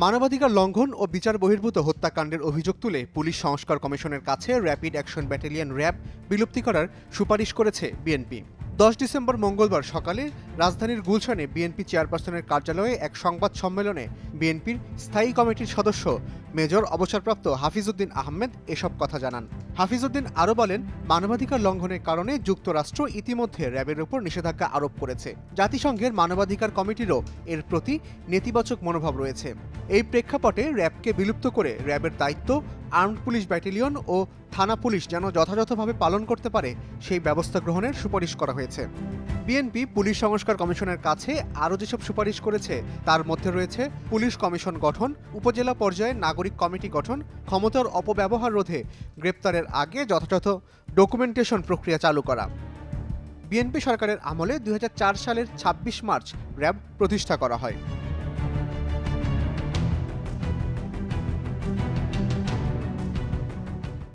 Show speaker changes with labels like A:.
A: মানবাধিকার লঙ্ঘন ও বিচার বহির্ভূত হত্যাকাণ্ডের অভিযোগ তুলে পুলিশ সংস্কার কমিশনের কাছে র্যাপিড অ্যাকশন ব্যাটালিয়ন র্যাব বিলুপ্তি করার সুপারিশ করেছে বিএনপি। 10 ডিসেম্বর মঙ্গলবার সকালে রাজধানীর গুলশানে বিএনপি চেয়ারপারসনের কার্যালয়ে এক সংবাদ সম্মেলনে বিএনপির স্থায়ী কমিটির সদস্য মেজর অবসরপ্রাপ্ত হাফিজউদ্দিন আহমেদ এসব কথা জানান। হাফিজউদ্দিন আরও বলেন, মানবাধিকার লঙ্ঘনের কারণে যুক্তরাষ্ট্র ইতিমধ্যে র্যাবের উপর নিষেধাজ্ঞা আরোপ করেছে। জাতিসংঘের মানবাধিকার কমিটিরও এর প্রতি নেতিবাচক মনোভাব রয়েছে। এই প্রেক্ষাপটে র্যাবকে বিলুপ্ত করে র্যাবের দায়িত্ব আর্মড পুলিশ ব্যাটালিয়ন ও থানা পুলিশ যেন যথাযথভাবে পালন করতে পারে সেই ব্যবস্থা গ্রহণের সুপারিশ করা হয়েছে। বিএনপি পুলিশ সংস্কার কমিশনের কাছে আরও যেসব সুপারিশ করেছে তার মধ্যে রয়েছে পুলিশ কমিশন গঠন, উপজেলা পর্যায়ে নাগরিক কমিটি গঠন, ক্ষমতার অপব্যবহার রোধে গ্রেপ্তারের আগে যথাযথ ডকুমেন্টেশন প্রক্রিয়া চালু করা। বিএনপি সরকারের আমলে 2004 সালের 26 মার্চ র্যাব প্রতিষ্ঠা করা হয়।